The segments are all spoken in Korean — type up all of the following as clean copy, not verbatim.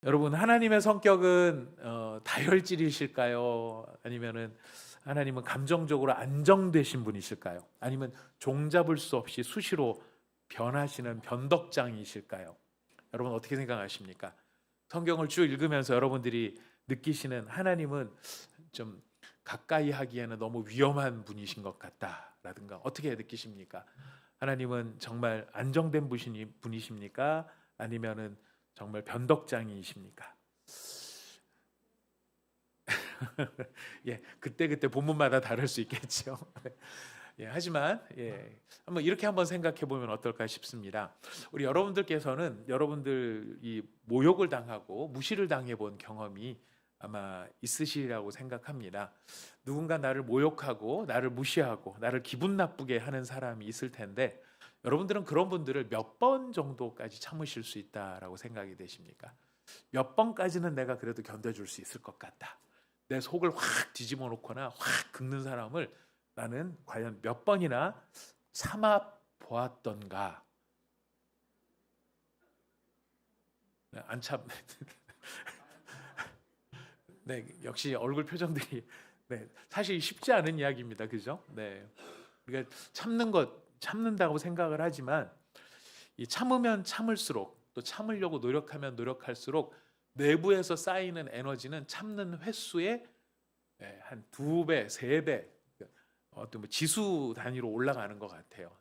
여러분, 하나님의 성격은 다혈질이실까요? 아니면은 하나님은 감정적으로 안정되신 분이실까요? 아니면 종잡을 수 없이 수시로 변하시는 변덕장이실까요? 여러분 어떻게 생각하십니까? 성경을 쭉 읽으면서 여러분들이 느끼시는 하나님은 좀 가까이 하기에는 너무 위험한 분이신 것 같다라든가 어떻게 느끼십니까? 하나님은 정말 안정된 분이십니까? 아니면은 정말 변덕장이십니까? 예, 그때 본문마다 다를 수 있겠죠. 예, 하지만 한번 생각해 보면 어떨까 싶습니다. 우리 여러분들께서는 여러분들이 모욕을 당하고 무시를 당해 본 경험이 아마 있으시리라고 생각합니다. 누군가 나를 모욕하고 나를 무시하고 나를 기분 나쁘게 하는 사람이 있을 텐데 여러분들은 그런 분들을 몇 번 정도까지 참으실 수 있다라고 생각이 되십니까? 몇 번까지는 내가 그래도 견뎌줄 수 있을 것 같다. 내 속을 확 뒤집어 놓거나 확 긁는 사람을 나는 과연 몇 번이나 참아 보았던가. 안 참. 네, 역시 얼굴 표정들이 사실 쉽지 않은 이야기입니다. 그죠? 네. 우리가 참는다고 생각을 하지만 이 참으면 참을수록 또 참으려고 노력하면 노력할수록 내부에서 쌓이는 에너지는 참는 횟수의 한 2배, 3배 어떤 뭐 지수 단위로 올라가는 것 같아요.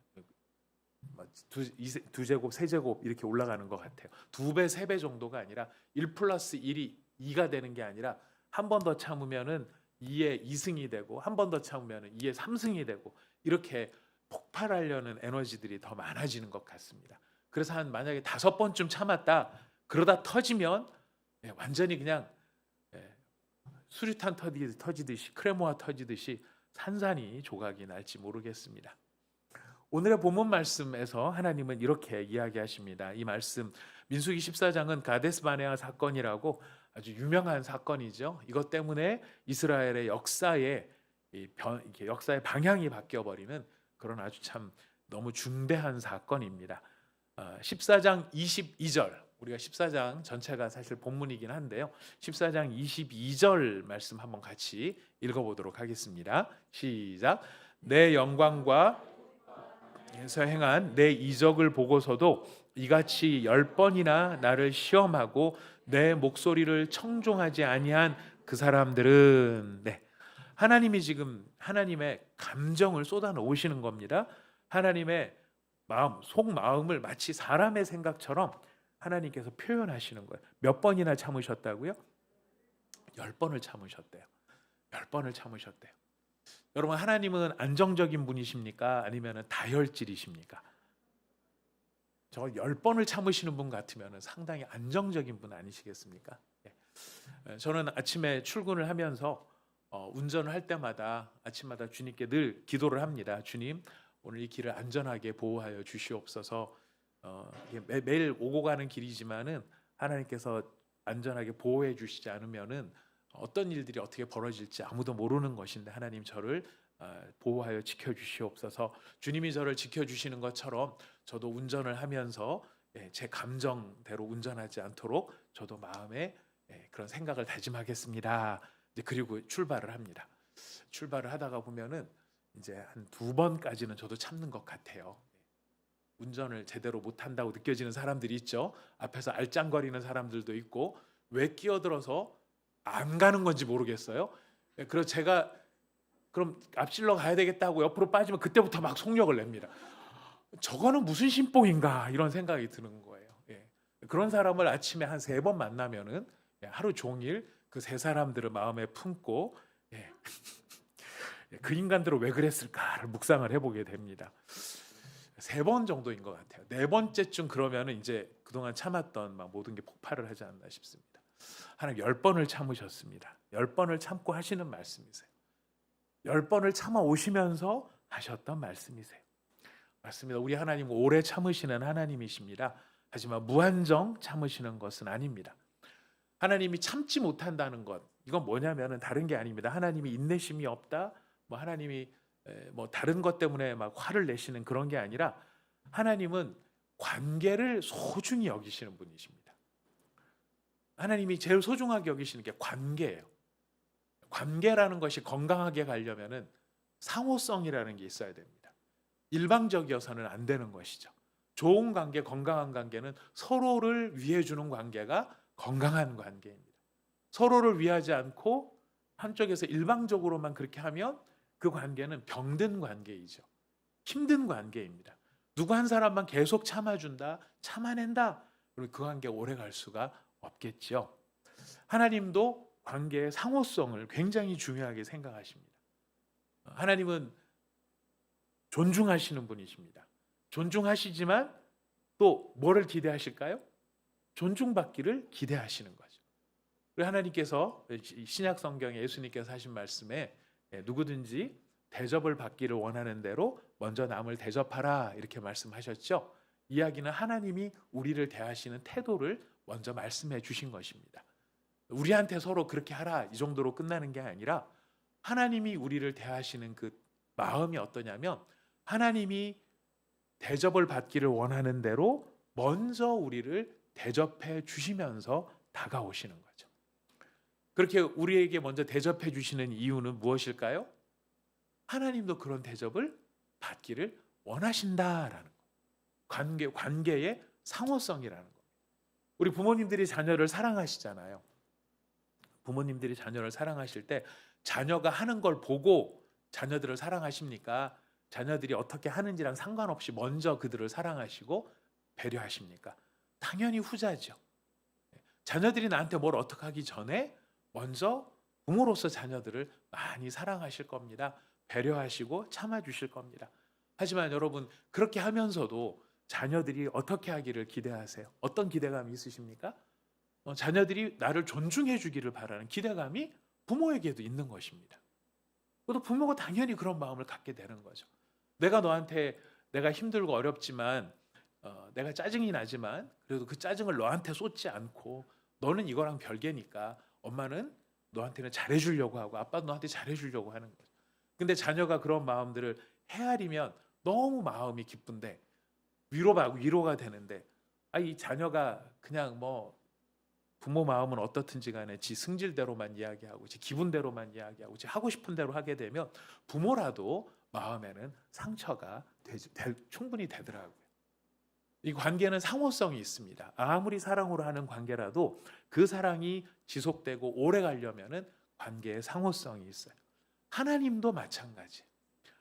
두 제곱, 세 제곱 이렇게 올라가는 것 같아요. 2배, 3배 정도가 아니라 1 플러스 1이 2가 되는 게 아니라 한 번 더 참으면은 2의 2승이 되고 한 번 더 참으면은 2의 3승이 되고 이렇게 폭발하려는 에너지들이 더 많아지는 것 같습니다. 그래서 만약에 5번쯤 참았다 그러다 터지면 완전히 그냥 수류탄 터지듯이 크레모아 터지듯이 산산이 조각이 날지 모르겠습니다. 오늘의 본문 말씀에서 하나님은 이렇게 이야기하십니다. 이 말씀 민수기 14장은 가데스 바네아 사건이라고 아주 유명한 사건이죠. 이것 때문에 이스라엘의 역사의 방향이 바뀌어 버리는 그런 아주 참 너무 중대한 사건입니다. 14장 22절 우리가 14장 전체가 사실 본문이긴 한데요. 14장 22절 말씀 한번 같이 읽어보도록 하겠습니다. 시작. 내 영광과 에서 행한 내 이적을 보고서도 이같이 10번이나 나를 시험하고 내 목소리를 청종하지 아니한 그 사람들은 하나님이 지금 하나님의 감정을 쏟아 놓으시는 겁니다. 하나님의 마음, 속마음을 마치 사람의 생각처럼 하나님께서 표현하시는 거예요. 몇 번이나 참으셨다고요? 10번을 참으셨대요. 10번을 참으셨대요. 여러분, 하나님은 안정적인 분이십니까? 아니면 다혈질이십니까? 저 10번을 참으시는 분 같으면 상당히 안정적인 분 아니시겠습니까? 저는 아침에 출근을 하면서 운전을 할 때마다 아침마다 주님께 늘 기도를 합니다. 주님, 오늘 이 길을 안전하게 보호하여 주시옵소서. 매일 오고 가는 길이지만은 하나님께서 안전하게 보호해 주시지 않으면은 어떤 일들이 어떻게 벌어질지 아무도 모르는 것인데 하나님 저를 보호하여 지켜 주시옵소서. 주님이 저를 지켜 주시는 것처럼 저도 운전을 하면서 제 감정대로 운전하지 않도록 저도 마음에 그런 생각을 다짐하겠습니다. 그리고 출발을 합니다. 출발을 하다가 보면은 이제 한 2번까지는 저도 참는 것 같아요. 운전을 제대로 못한다고 느껴지는 사람들이 있죠. 앞에서 알짱거리는 사람들도 있고 왜 끼어들어서 안 가는 건지 모르겠어요. 그래서 제가 그럼 앞질러 가야 되겠다고 옆으로 빠지면 그때부터 막 속력을 냅니다. 저거는 무슨 신봉인가 이런 생각이 드는 거예요. 그런 사람을 아침에 한 3번 만나면은 하루 종일 그 세 사람들을 마음에 품고 그 인간들은 왜 그랬을까를 묵상을 해보게 됩니다. 3번 정도인 것 같아요. 4번째쯤 그러면은 이제 그동안 참았던 모든 게 폭발을 하지 않나 싶습니다. 하나님 10번을 참으셨습니다. 10번을 참고 하시는 말씀이세요. 10번을 참아 오시면서 하셨던 말씀이세요. 맞습니다. 우리 하나님은 오래 참으시는 하나님이십니다. 하지만 무한정 참으시는 것은 아닙니다. 하나님이 참지 못한다는 것, 이건 뭐냐면은 다른 게 아닙니다. 하나님이 인내심이 없다, 하나님이 다른 것 때문에 막 화를 내시는 그런 게 아니라 하나님은 관계를 소중히 여기시는 분이십니다. 하나님이 제일 소중하게 여기시는 게 관계예요. 관계라는 것이 건강하게 가려면은 상호성이라는 게 있어야 됩니다. 일방적이어서는 안 되는 것이죠. 좋은 관계, 건강한 관계는 서로를 위해주는 관계가 건강한 관계입니다. 서로를 위하지 않고 한쪽에서 일방적으로만 그렇게 하면 그 관계는 병든 관계이죠. 힘든 관계입니다. 누구 한 사람만 계속 참아준다, 참아낸다, 그리고 그 관계가 오래 갈 수가 없겠죠. 하나님도 관계의 상호성을 굉장히 중요하게 생각하십니다. 하나님은 존중하시는 분이십니다. 존중하시지만 또 뭐를 기대하실까요? 존중받기를 기대하시는 거죠. 그리고 하나님께서 신약 성경에 예수님께서 하신 말씀에 누구든지 대접을 받기를 원하는 대로 먼저 남을 대접하라 이렇게 말씀하셨죠. 이야기는 하나님이 우리를 대하시는 태도를 먼저 말씀해 주신 것입니다. 우리한테 서로 그렇게 하라 이 정도로 끝나는 게 아니라 하나님이 우리를 대하시는 그 마음이 어떠냐면 하나님이 대접을 받기를 원하는 대로 먼저 우리를 대접해 주시면서 다가오시는 거죠. 그렇게 우리에게 먼저 대접해 주시는 이유는 무엇일까요? 하나님도 그런 대접을 받기를 원하신다라는 거. 관계의 상호성이라는 거. 우리 부모님들이 자녀를 사랑하시잖아요. 부모님들이 자녀를 사랑하실 때 자녀가 하는 걸 보고 자녀들을 사랑하십니까? 자녀들이 어떻게 하는지랑 상관없이 먼저 그들을 사랑하시고 배려하십니까? 당연히 후자죠. 자녀들이 나한테 뭘 어떻게 하기 전에 먼저 부모로서 자녀들을 많이 사랑하실 겁니다. 배려하시고 참아주실 겁니다. 하지만 여러분 그렇게 하면서도 자녀들이 어떻게 하기를 기대하세요? 어떤 기대감이 있으십니까? 자녀들이 나를 존중해 주기를 바라는 기대감이 부모에게도 있는 것입니다. 그것도 부모가 당연히 그런 마음을 갖게 되는 거죠. 내가 너한테 내가 힘들고 어렵지만 내가 짜증이 나지만 그래도 그 짜증을 너한테 쏟지 않고 너는 이거랑 별개니까 엄마는 너한테는 잘해주려고 하고 아빠도 너한테 잘해주려고 하는 거죠. 근데 자녀가 그런 마음들을 헤아리면 너무 마음이 기쁜데 위로가 되는데 이 자녀가 그냥 뭐 부모 마음은 어떻든지 간에 지 승질대로만 이야기하고 지 기분대로만 이야기하고 지 하고 싶은 대로 하게 되면 부모라도 마음에는 상처가 충분히 되더라고요. 이 관계는 상호성이 있습니다. 아무리 사랑으로 하는 관계라도 그 사랑이 지속되고 오래 가려면은 관계의 상호성이 있어요. 하나님도 마찬가지.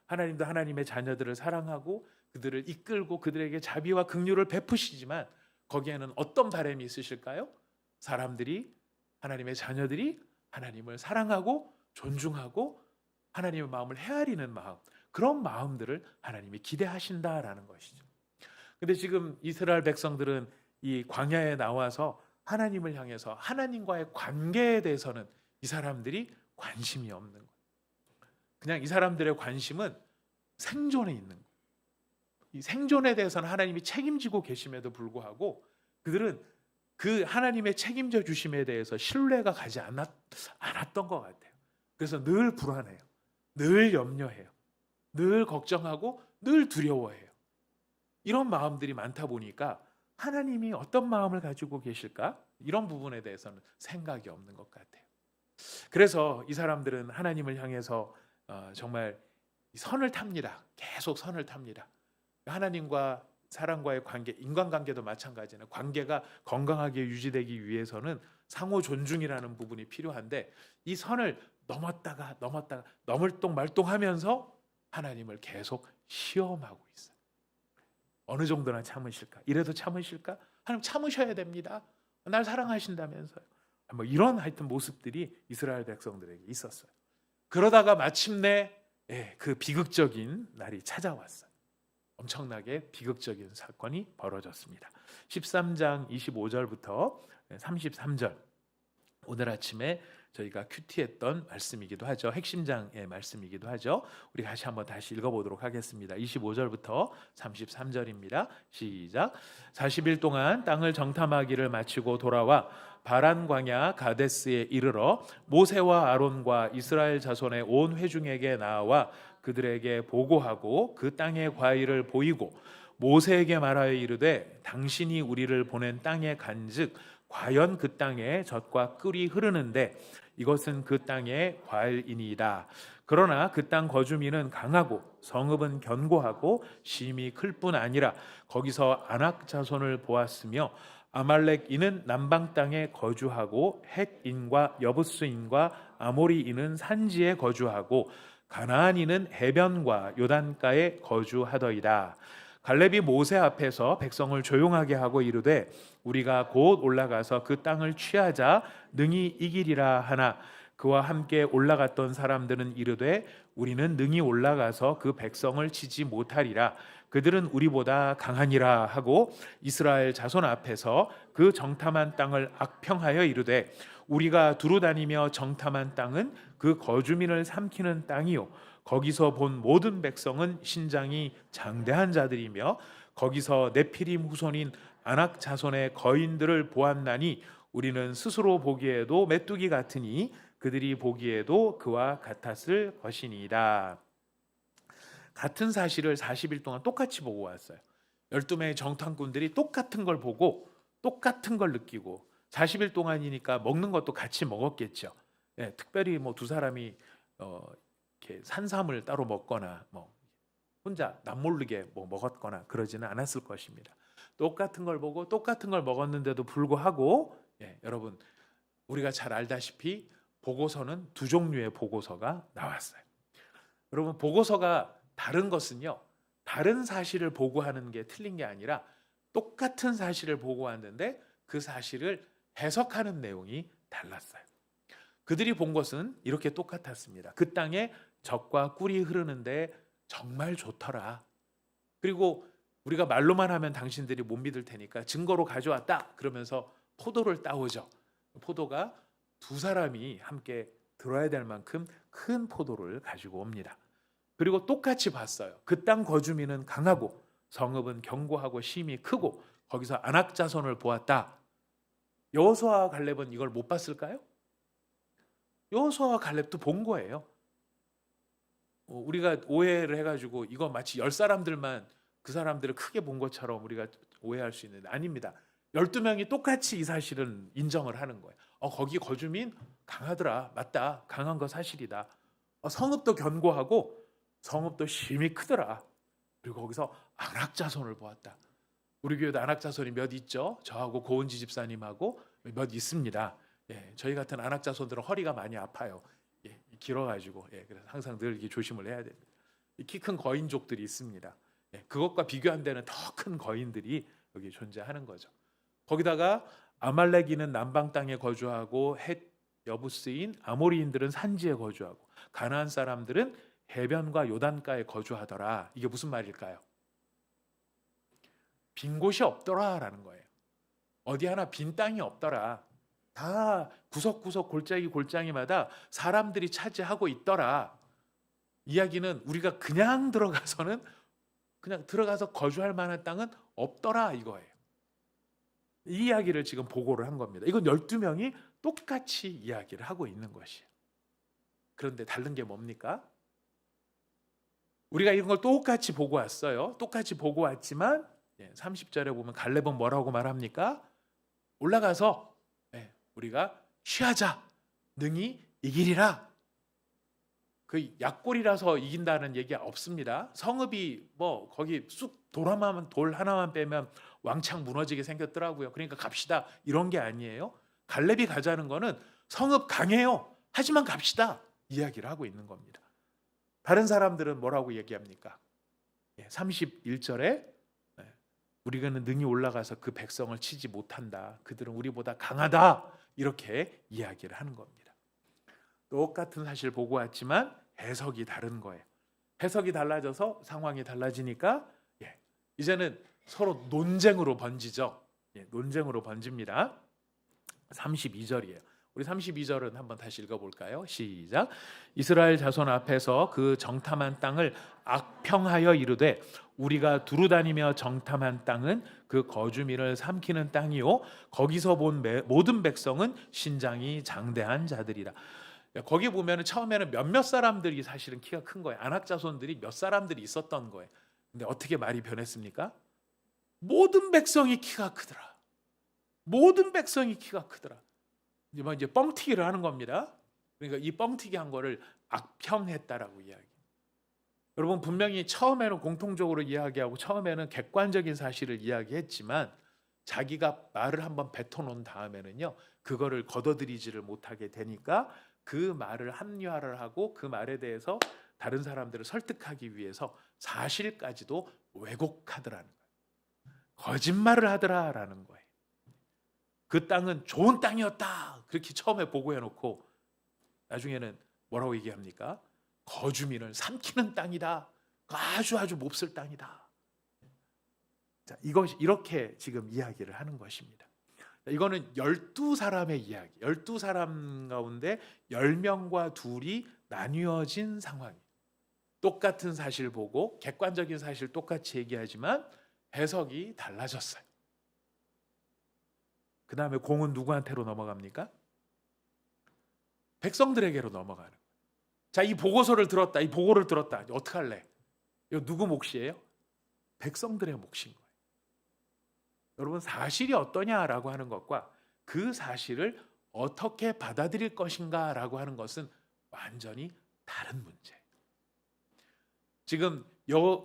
하나님도 하나님의 자녀들을 사랑하고 그들을 이끌고 그들에게 자비와 긍휼을 베푸시지만 거기에는 어떤 바람이 있으실까요? 사람들이 하나님의 자녀들이 하나님을 사랑하고 존중하고 하나님의 마음을 헤아리는 마음, 그런 마음들을 하나님이 기대하신다라는 것이죠. 근데 지금 이스라엘 백성들은 이 광야에 나와서 하나님을 향해서 하나님과의 관계에 대해서는 이 사람들이 관심이 없는 거예요. 그냥 이 사람들의 관심은 생존에 있는 거예요. 이 생존에 대해서는 하나님이 책임지고 계심에도 불구하고 그들은 그 하나님의 책임져 주심에 대해서 신뢰가 가지 않았던 것 같아요. 그래서 늘 불안해요. 늘 염려해요. 늘 걱정하고 늘 두려워해요. 이런 마음들이 많다 보니까 하나님이 어떤 마음을 가지고 계실까? 이런 부분에 대해서는 생각이 없는 것 같아요. 그래서 이 사람들은 하나님을 향해서 정말 선을 탑니다. 계속 선을 탑니다. 하나님과 사람과의 관계, 인간관계도 마찬가지는 관계가 건강하게 유지되기 위해서는 상호 존중이라는 부분이 필요한데 이 선을 넘었다가 넘을똥말똥하면서 하나님을 계속 시험하고 있어요. 어느 정도나 참으실까? 이래도 참으실까? 하나님 참으셔야 됩니다. 날 사랑하신다면서요. 뭐 이런 하여튼 모습들이 이스라엘 백성들에게 있었어요. 그러다가 마침내 그 비극적인 날이 찾아왔어요. 엄청나게 비극적인 사건이 벌어졌습니다. 13장 25절부터 33절 오늘 아침에 저희가 큐티했던 말씀이기도 하죠. 핵심장의 말씀이기도 하죠. 우리 다시 읽어보도록 하겠습니다. 25절부터 33절입니다. 시작. 40일 동안 땅을 정탐하기를 마치고 돌아와 바란 광야 가데스에 이르러 모세와 아론과 이스라엘 자손의 온 회중에게 나와 그들에게 보고하고 그 땅의 과일을 보이고 모세에게 말하여 이르되 당신이 우리를 보낸 땅에 간즉 과연 그 땅에 젖과 꿀이 흐르는데 이것은 그 땅의 과일이니이다. 그러나 그 땅 거주민은 강하고 성읍은 견고하고 심이 클 뿐 아니라 거기서 아낙 자손을 보았으며 아말렉인은 남방 땅에 거주하고 헷인과 여부스인과 아모리인은 산지에 거주하고 가나안인은 해변과 요단가에 거주하더이다. 갈렙이 모세 앞에서 백성을 조용하게 하고 이르되 우리가 곧 올라가서 그 땅을 취하자 능히 이기리라 하나 그와 함께 올라갔던 사람들은 이르되 우리는 능히 올라가서 그 백성을 치지 못하리라. 그들은 우리보다 강하니라 하고 이스라엘 자손 앞에서 그 정탐한 땅을 악평하여 이르되 우리가 두루 다니며 정탐한 땅은 그 거주민을 삼키는 땅이요 거기서 본 모든 백성은 신장이 장대한 자들이며 거기서 네피림 후손인 아낙 자손의 거인들을 보았나니 우리는 스스로 보기에도 메뚜기 같으니 그들이 보기에도 그와 같았을 것이니이다. 같은 사실을 40일 동안 똑같이 보고 왔어요. 12명의 정탐꾼들이 똑같은 걸 보고 똑같은 걸 느끼고 40일 동안이니까 먹는 것도 같이 먹었겠죠. 예, 특별히 뭐 두 사람이 이렇게 산삼을 따로 먹거나 뭐 혼자 남모르게 뭐 먹었거나 그러지는 않았을 것입니다. 똑같은 걸 보고 똑같은 걸 먹었는데도 불구하고 여러분 우리가 잘 알다시피 보고서는 두 종류의 보고서가 나왔어요. 여러분 보고서가 다른 것은요. 다른 사실을 보고하는 게 틀린 게 아니라 똑같은 사실을 보고하는데 그 사실을 해석하는 내용이 달랐어요. 그들이 본 것은 이렇게 똑같았습니다. 그 땅에 젖과 꿀이 흐르는데 정말 좋더라. 그리고 우리가 말로만 하면 당신들이 못 믿을 테니까 증거로 가져왔다. 그러면서 포도를 따오죠. 포도가 두 사람이 함께 들어야 될 만큼 큰 포도를 가지고 옵니다. 그리고 똑같이 봤어요. 그 땅 거주민은 강하고 성읍은 견고하고 심이 크고 거기서 아낙 자손을 보았다. 여호수아와 갈렙은 이걸 못 봤을까요? 여호수아와 갈렙도 본 거예요. 우리가 오해를 해가지고 이거 마치 10사람들만 그 사람들을 크게 본 것처럼 우리가 오해할 수 있는데 아닙니다. 12명이 똑같이 이 사실은 인정을 하는 거예요. 거기 거주민 강하더라. 맞다. 강한 거 사실이다. 성읍도 견고하고 성읍도 심이 크더라. 그리고 거기서 아낙 자손을 보았다. 우리 교회도 아낙 자손이 몇 있죠? 저하고 고은지 집사님하고 몇 있습니다. 저희 같은 아낙 자손들은 허리가 많이 아파요. 길어가지고 그래서 항상 늘 이렇게 조심을 해야 됩니다. 키 큰 거인족들이 있습니다. 그것과 비교 안 되는 더 큰 거인들이 여기 존재하는 거죠. 거기다가 아말렉인은 남방 땅에 거주하고 헷 여부스인 아모리인들은 산지에 거주하고 가나안 사람들은 해변과 요단가에 거주하더라. 이게 무슨 말일까요? 빈 곳이 없더라라는 거예요. 어디 하나 빈 땅이 없더라. 다 구석구석 골짜기마다 사람들이 차지하고 있더라. 이야기는 우리가 그냥 들어가서 거주할 만한 땅은 없더라 이거예요. 이 이야기를 지금 보고를 한 겁니다. 이건 12명이 똑같이 이야기를 하고 있는 것이에요. 그런데 다른 게 뭡니까? 우리가 이런 걸 똑같이 보고 왔어요. 똑같이 보고 왔지만 30절에 보면 갈렙은 뭐라고 말합니까? 올라가서 우리가 취하자. 능히 이기리라. 그 약골이라서 이긴다는 얘기가 없습니다. 성읍이 뭐 거기 쑥 돌 하나만 빼면 왕창 무너지게 생겼더라고요. 그러니까 갑시다. 이런 게 아니에요. 갈렙이 가자는 거는 성읍 강해요. 하지만 갑시다. 이야기를 하고 있는 겁니다. 다른 사람들은 뭐라고 얘기합니까? 31절에 우리는 능히 올라가서 그 백성을 치지 못한다. 그들은 우리보다 강하다. 이렇게 이야기를 하는 겁니다. 똑같은 사실 보고 왔지만 해석이 다른 거예요. 해석이 달라져서 상황이 달라지니까 이제는 서로 논쟁으로 번지죠. 논쟁으로 번집니다. 32절이에요. 우리 32절은 한번 다시 읽어볼까요? 시작. 이스라엘 자손 앞에서 그 정탐한 땅을 악평하여 이르되 우리가 두루 다니며 정탐한 땅은 그 거주민을 삼키는 땅이요 거기서 본 모든 백성은 신장이 장대한 자들이라. 거기 보면 처음에는 몇몇 사람들이 사실은 키가 큰 거예요. 아낙 자손들이 몇 사람들이 있었던 거예요. 근데 어떻게 말이 변했습니까? 모든 백성이 키가 크더라. 모든 백성이 키가 크더라. 이제 뻥튀기를 하는 겁니다. 그러니까 이 뻥튀기 한 거를 악평했다라고 이야기. 여러분 분명히 처음에는 공통적으로 이야기하고 처음에는 객관적인 사실을 이야기했지만 자기가 말을 한번 뱉어놓은 다음에는요 그거를 걷어들이지를 못하게 되니까 그 말을 합리화를 하고 그 말에 대해서 다른 사람들을 설득하기 위해서 사실까지도 왜곡하더라는 거예요. 거짓말을 하더라라는 거예요. 그 땅은 좋은 땅이었다 그렇게 처음에 보고해놓고 나중에는 뭐라고 얘기합니까? 거주민을 삼키는 땅이다. 아주 몹쓸 땅이다. 자, 이것이 이렇게 지금 이야기를 하는 것입니다. 이거는 12사람의 이야기. 12사람 가운데 10명과 둘이 나뉘어진 상황이에요. 똑같은 사실 보고 객관적인 사실 똑같이 얘기하지만 해석이 달라졌어요. 그 다음에 공은 누구한테로 넘어갑니까? 백성들에게로 넘어가는 거예요. 자, 이 보고서를 들었다. 이 보고를 들었다. 어떡할래? 이거 누구 몫이에요? 백성들의 몫인 거예요. 여러분 사실이 어떠냐라고 하는 것과 그 사실을 어떻게 받아들일 것인가라고 하는 것은 완전히 다른 문제예요. 지금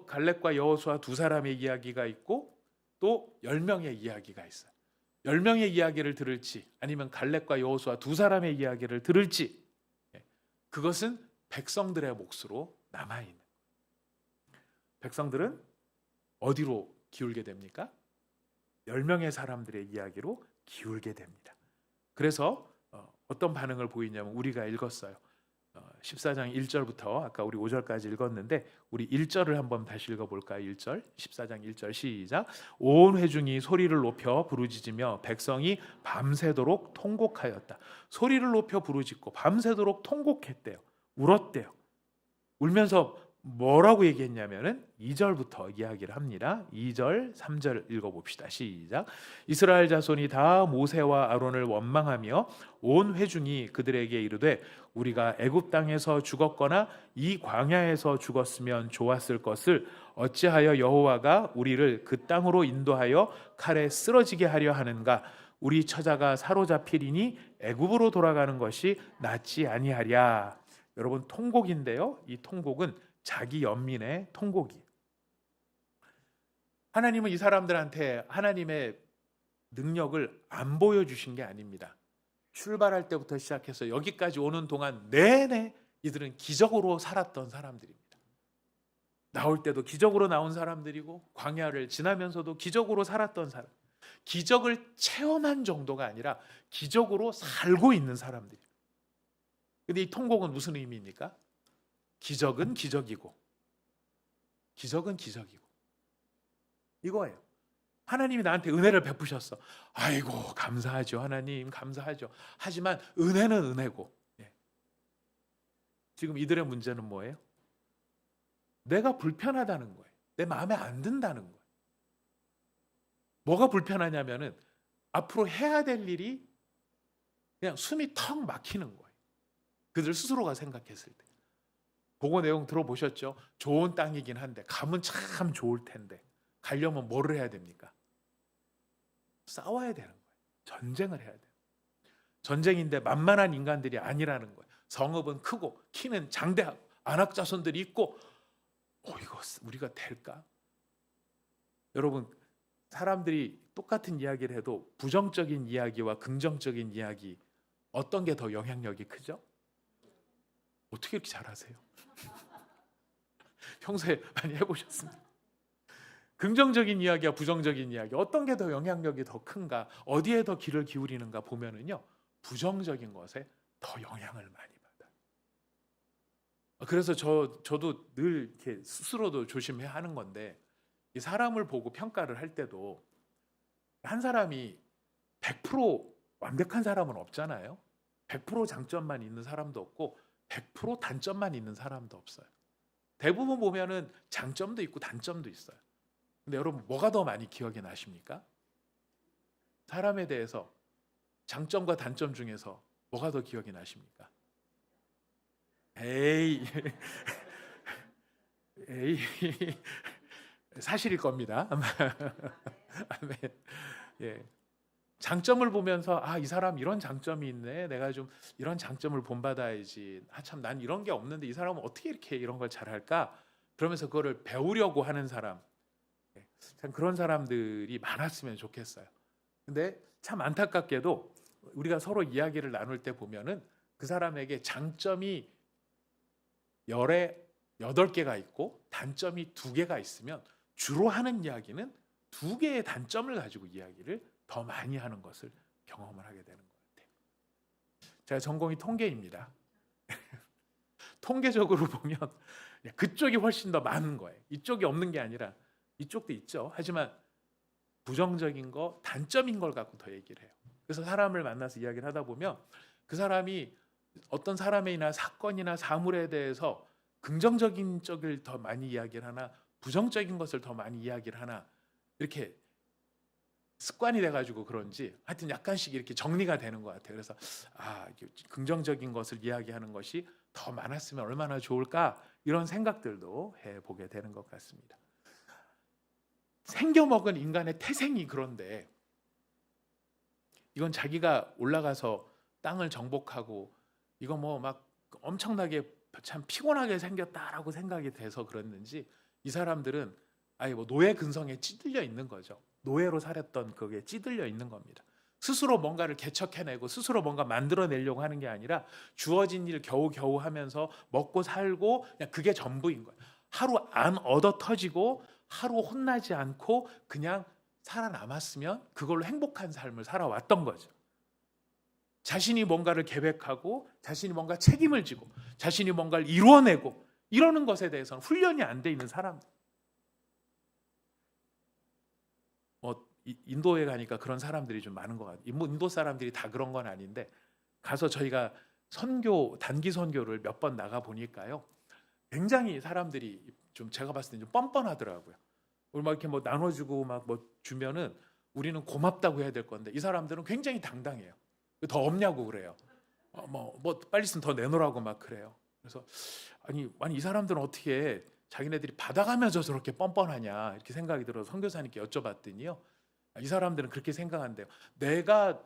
갈렙과 여호수아 두 사람의 이야기가 있고 또 10명의 이야기가 있어요. 10명의 이야기를 들을지 아니면 갈렙과 여호수아 두 사람의 이야기를 들을지 그것은 백성들의 몫으로 남아있는 거예요. 백성들은 어디로 기울게 됩니까? 10명의 사람들의 이야기로 기울게 됩니다. 그래서 어떤 반응을 보이냐면 우리가 읽었어요. 14장 1절부터 아까 우리 5절까지 읽었는데 우리 1절을 한번 다시 읽어볼까요? 1절 14장 1절 시작. 온 회중이 소리를 높여 부르짖으며 백성이 밤새도록 통곡하였다. 소리를 높여 부르짖고 밤새도록 통곡했대요. 울었대요. 울면서 뭐라고 얘기했냐면은 2절부터 이야기를 합니다. 2절, 3절 읽어봅시다. 시작. 이스라엘 자손이 다 모세와 아론을 원망하며 온 회중이 그들에게 이르되 우리가 애굽 땅에서 죽었거나 이 광야에서 죽었으면 좋았을 것을 어찌하여 여호와가 우리를 그 땅으로 인도하여 칼에 쓰러지게 하려 하는가? 우리 처자가 사로잡히리니 애굽으로 돌아가는 것이 낫지 아니하랴. 여러분 통곡인데요. 이 통곡은 자기 연민의 통곡이에요. 하나님은 이 사람들한테 하나님의 능력을 안 보여주신 게 아닙니다. 출발할 때부터 시작해서 여기까지 오는 동안 내내 이들은 기적으로 살았던 사람들입니다. 나올 때도 기적으로 나온 사람들이고 광야를 지나면서도 기적으로 살았던 사람, 기적을 체험한 정도가 아니라 기적으로 살고 있는 사람들이에요. 근데 이 통곡은 무슨 의미입니까? 기적은 기적이고 기적은 기적이고 이거예요. 하나님이 나한테 은혜를 베푸셨어. 아이고 감사하죠. 하나님 감사하죠. 하지만 은혜는 은혜고 지금 이들의 문제는 뭐예요? 내가 불편하다는 거예요. 내 마음에 안 든다는 거예요. 뭐가 불편하냐면은 앞으로 해야 될 일이 그냥 숨이 턱 막히는 거예요. 그들 스스로가 생각했을 때. 그거 내용 들어보셨죠? 좋은 땅이긴 한데 가면 참 좋을 텐데 가려면 뭐를 해야 됩니까? 싸워야 되는 거예요. 전쟁을 해야 돼요. 전쟁인데 만만한 인간들이 아니라는 거예요. 성읍은 크고 키는 장대하고 안악자손들이 있고 이거 우리가 될까? 여러분 사람들이 똑같은 이야기를 해도 부정적인 이야기와 긍정적인 이야기 어떤 게 더 영향력이 크죠? 어떻게 이렇게 잘하세요? 평소에 많이 해보셨습니까? 긍정적인 이야기와 부정적인 이야기 어떤 게 더 영향력이 더 큰가? 어디에 더 귀를 기울이는가 보면은요 부정적인 것에 더 영향을 많이 받아요. 그래서 저도 늘 이렇게 스스로도 조심해야 하는 건데 이 사람을 보고 평가를 할 때도 한 사람이 100% 완벽한 사람은 없잖아요. 100% 장점만 있는 사람도 없고 100% 단점만 있는 사람도 없어요. 대부분 보면은 장점도 있고 단점도 있어요. 근데 여러분 뭐가 더 많이 기억에 나십니까? 사람에 대해서 장점과 단점 중에서 뭐가 더 기억이 나십니까? 에이 사실일 겁니다. 아멘. 예. 장점을 보면서 이 사람 이런 장점이 있네. 내가 좀 이런 장점을 본받아야지. 참 난 이런 게 없는데 이 사람은 어떻게 이렇게 이런 걸 잘할까? 그러면서 그거를 배우려고 하는 사람. 참 그런 사람들이 많았으면 좋겠어요. 근데 참 안타깝게도 우리가 서로 이야기를 나눌 때 보면은 그 사람에게 장점이 8개가 있고 단점이 2개가 있으면 주로 하는 이야기는 2개의 단점을 가지고 이야기를 더 많이 하는 것을 경험을 하게 되는 것 같아요. 제가 전공이 통계입니다. 통계적으로 보면 그쪽이 훨씬 더 많은 거예요. 이쪽이 없는 게 아니라 이쪽도 있죠. 하지만 부정적인 거, 단점인 걸 갖고 더 얘기를 해요. 그래서 사람을 만나서 이야기를 하다 보면 그 사람이 어떤 사람이나 사건이나 사물에 대해서 긍정적인 쪽을 더 많이 이야기를 하나 부정적인 것을 더 많이 이야기를 하나 이렇게 습관이 돼가지고 그런지 하여튼 약간씩 이렇게 정리가 되는 것 같아요. 그래서 긍정적인 것을 이야기하는 것이 더 많았으면 얼마나 좋을까 이런 생각들도 해보게 되는 것 같습니다. 생겨먹은 인간의 태생이 그런데 이건 자기가 올라가서 땅을 정복하고 이거 뭐 막 엄청나게 참 피곤하게 생겼다라고 생각이 돼서 그랬는지 이 사람들은 뭐 노예 근성에 찌들려 있는 거죠. 노예로 살았던 그게 찌들려 있는 겁니다. 스스로 뭔가를 개척해내고 스스로 뭔가 만들어내려고 하는 게 아니라 주어진 일 겨우겨우 하면서 먹고 살고 그냥 그게 전부인 거예요. 하루 안 얻어 터지고 하루 혼나지 않고 그냥 살아남았으면 그걸로 행복한 삶을 살아왔던 거죠. 자신이 뭔가를 계획하고 자신이 뭔가 책임을 지고 자신이 뭔가를 이루어내고 이러는 것에 대해서는 훈련이 안 돼 있는 사람들. 인도에 가니까 그런 사람들이 좀 많은 것 같아요. 인도 사람들이 다 그런 건 아닌데 가서 저희가 단기 선교를 몇 번 나가 보니까요. 굉장히 사람들이 좀 제가 봤을 때 좀 뻔뻔하더라고요. 막 이렇게 뭐 나눠주고 막 뭐 주면은 우리는 고맙다고 해야 될 건데 이 사람들은 굉장히 당당해요. 더 없냐고 그래요. 뭐 빨리 있으면 더 내놓으라고 막 그래요. 그래서 아니 이 사람들은 어떻게 자기네들이 받아가면서 저렇게 뻔뻔하냐 이렇게 생각이 들어서 선교사님께 여쭤봤더니요. 이 사람들은 그렇게 생각한대요. 내가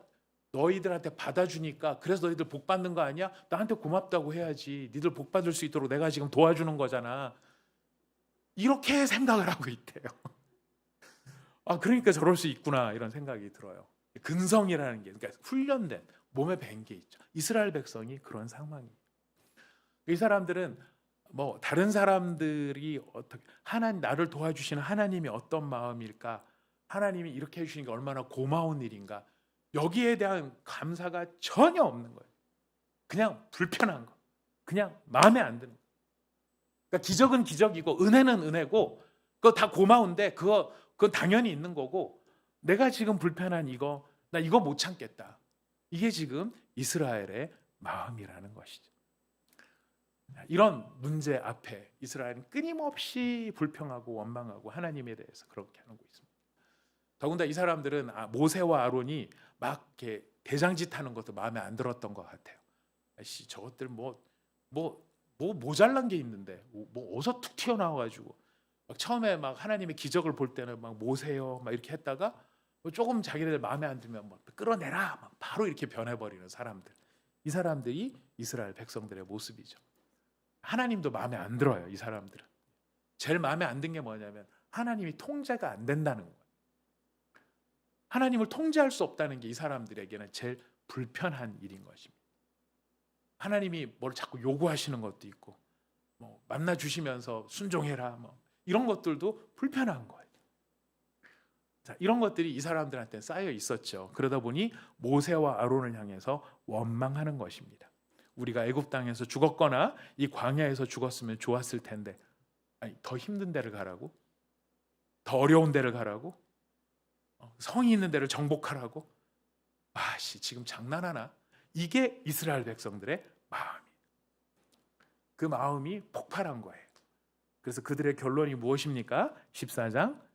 너희들한테 받아주니까 그래서 너희들 복 받는 거 아니야? 나한테 고맙다고 해야지. 니들 복 받을 수 있도록 내가 지금 도와주는 거잖아. 이렇게 생각을 하고 있대요. 그러니까 저럴 수 있구나 이런 생각이 들어요. 근성이라는 게 그러니까 훈련된 몸에 밴 게 있죠. 이스라엘 백성이 그런 상황이에요. 이 사람들은 뭐 다른 사람들이 어떻게 나를 도와주시는 하나님이 어떤 마음일까? 하나님이 이렇게 해주시는 게 얼마나 고마운 일인가? 여기에 대한 감사가 전혀 없는 거예요. 그냥 불편한 거, 그냥 마음에 안 드는 거. 그러니까 기적은 기적이고 은혜는 은혜고 그거 다 고마운데 그건 당연히 있는 거고 내가 지금 불편한 나 이거 못 참겠다. 이게 지금 이스라엘의 마음이라는 것이죠. 이런 문제 앞에 이스라엘은 끊임없이 불평하고 원망하고 하나님에 대해서 그렇게 하는 거 있습니다. 더군다나 이 사람들은 모세와 아론이 막 이렇게 대장짓하는 것도 마음에 안 들었던 것 같아요. 저것들 뭐 모자란 게 있는데 뭐 어디서 툭 튀어나와가지고 막 처음에 막 하나님의 기적을 볼 때는 막 모세요 막 이렇게 했다가 조금 자기들 마음에 안 들면 막 끌어내라 막 바로 이렇게 변해버리는 사람들. 이 사람들이 이스라엘 백성들의 모습이죠. 하나님도 마음에 안 들어요. 이 사람들은. 제일 마음에 안 든 게 뭐냐면 하나님이 통제가 안 된다는 거예요. 하나님을 통제할 수 없다는 게 이 사람들에게는 제일 불편한 일인 것입니다. 하나님이 뭘 자꾸 요구하시는 것도 있고 뭐 만나 주시면서 순종해라 뭐 이런 것들도 불편한 거예요. 자, 이런 것들이 이 사람들한테 쌓여 있었죠. 그러다 보니 모세와 아론을 향해서 원망하는 것입니다. 우리가 애굽 땅에서 죽었거나 이 광야에서 죽었으면 좋았을 텐데 더 힘든 데를 가라고? 더 어려운 데를 가라고? 성이 있는 데를 정복하라고? 지금 장난하나? 이게 이스라엘 백성들의 마음이에요. 그 마음이 폭발한 거예요. 그래서 그들의 결론이 무엇입니까? 14장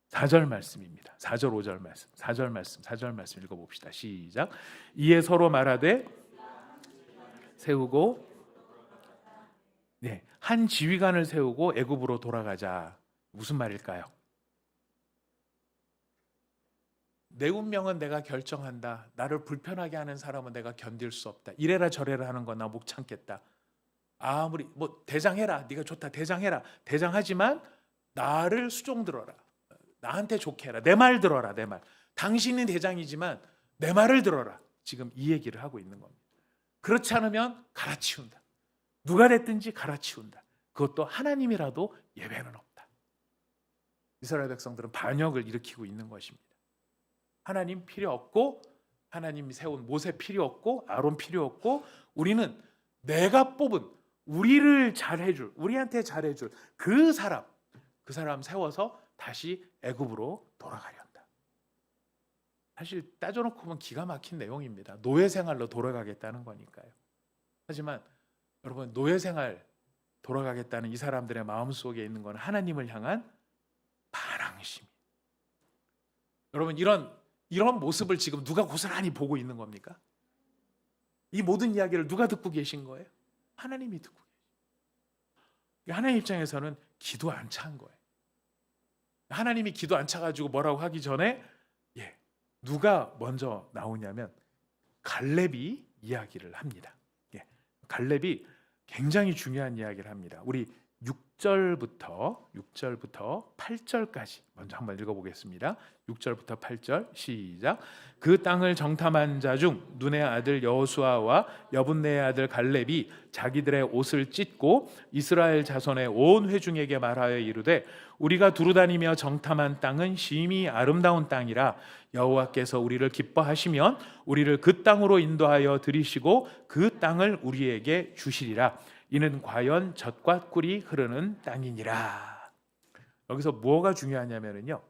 4절 말씀입니다. 4절 5절 말씀. 4절 말씀 읽어봅시다. 시작. 이에 서로 말하되 세우고 한 지휘관을 세우고 애굽으로 돌아가자. 무슨 말일까요? 내 운명은 내가 결정한다. 나를 불편하게 하는 사람은 내가 견딜 수 없다. 이래라 저래라 하는 거 나 못 참겠다. 아무리 뭐 대장해라. 네가 좋다. 대장해라. 대장하지만 나를 수종 들어라. 나한테 좋게 해라. 내 말 들어라. 내 말. 당신이 대장이지만 내 말을 들어라. 지금 이 얘기를 하고 있는 겁니다. 그렇지 않으면 갈아치운다. 누가 됐든지 갈아치운다. 그것도 하나님이라도 예외는 없다. 이스라엘 백성들은 반역을 일으키고 있는 것입니다. 하나님 필요 없고, 하나님이 세운 모세 필요 없고, 아론 필요 없고, 우리는 내가 뽑은, 우리를 잘해줄, 우리한테 잘해줄 그 사람 세워서 다시 애굽으로 돌아가려 한다. 사실 따져놓고 보면 기가 막힌 내용입니다. 노예 생활로 돌아가겠다는 거니까요. 하지만 여러분, 노예 생활 돌아가겠다는 이 사람들의 마음속에 있는 건 하나님을 향한 반항심. 여러분, 이런 모습을 지금 누가 고스란히 보고 있는 겁니까? 이 모든 이야기를 누가 듣고 계신 거예요? 하나님이 듣고 계세요. 하나님 입장에서는 기도 안 차한 거예요. 하나님이 기도 안 차가지고 뭐라고 하기 전에 누가 먼저 나오냐면 갈렙이 이야기를 합니다. 갈렙이 굉장히 중요한 이야기를 합니다. 우리 6절부터 8절까지 먼저 한번 읽어보겠습니다. 6절부터 8절 시작. 그 땅을 정탐한 자 중 눈의 아들 여호수아와 여분네의 아들 갈렙이 자기들의 옷을 찢고 이스라엘 자손의 온 회중에게 말하여 이르되 우리가 두루다니며 정탐한 땅은 심히 아름다운 땅이라 여호와께서 우리를 기뻐하시면 우리를 그 땅으로 인도하여 들이시고 그 땅을 우리에게 주시리라. 이는 과연 젖과 꿀이 흐르는 땅이니라. 여기서 뭐가 중요하냐면요,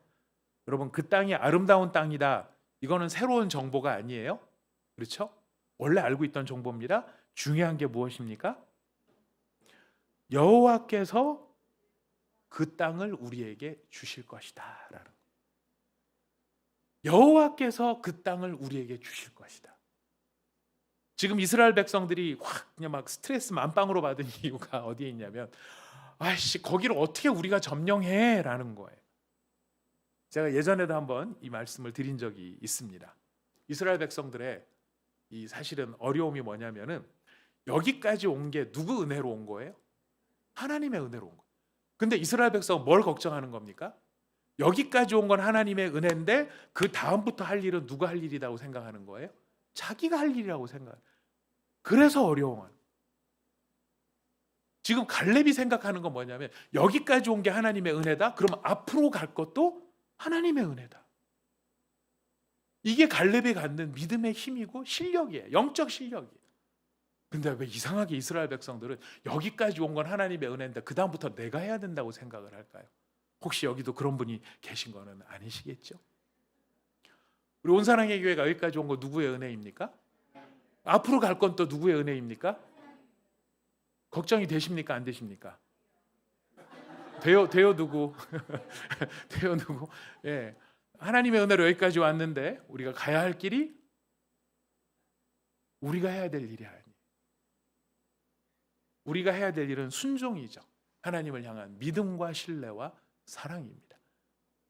여러분, 그 땅이 아름다운 땅이다, 이거는 새로운 정보가 아니에요. 그렇죠? 원래 알고 있던 정보입니다. 중요한 게 무엇입니까? 여호와께서 그 땅을 우리에게 주실 것이다 라는, 여호와께서 그 땅을 우리에게 주실 것이다. 지금 이스라엘 백성들이 그냥 막 스트레스 만빵으로 받은 이유가 어디에 있냐면, 아이씨, 거기를 어떻게 우리가 점령해? 라는 거예요. 제가 예전에도 한번 이 말씀을 드린 적이 있습니다. 이스라엘 백성들의 이 사실은 어려움이 뭐냐면은 여기까지 온 게 누구 은혜로 온 거예요? 하나님의 은혜로 온 거예요. 근데 이스라엘 백성은 뭘 걱정하는 겁니까? 여기까지 온 건 하나님의 은혜인데 그 다음부터 할 일은 누가 할 일이라고 생각하는 거예요? 자기가 할 일이라고 생각해요. 그래서 어려워요. 지금 갈렙이 생각하는 건 뭐냐면 여기까지 온 게 하나님의 은혜다. 그럼 앞으로 갈 것도 하나님의 은혜다. 이게 갈렙이 갖는 믿음의 힘이고 실력이에요. 영적 실력이에요. 근데 왜 이상하게 이스라엘 백성들은 여기까지 온 건 하나님의 은혜인데 그 다음부터 내가 해야 된다고 생각을 할까요? 혹시 여기도 그런 분이 계신 거는 아니시겠죠? 우리 온사랑의 교회가 여기까지 온 거 누구의 은혜입니까? 앞으로 갈 건 또 누구의 은혜입니까? 걱정이 되십니까? 안 되십니까? 돼요 누구? 돼요 누구? 예, 하나님의 은혜로 여기까지 왔는데 우리가 가야 할 길이 우리가 해야 될 일이 아니에요. 우리가 해야 될 일은 순종이죠. 하나님을 향한 믿음과 신뢰와 사랑입니다.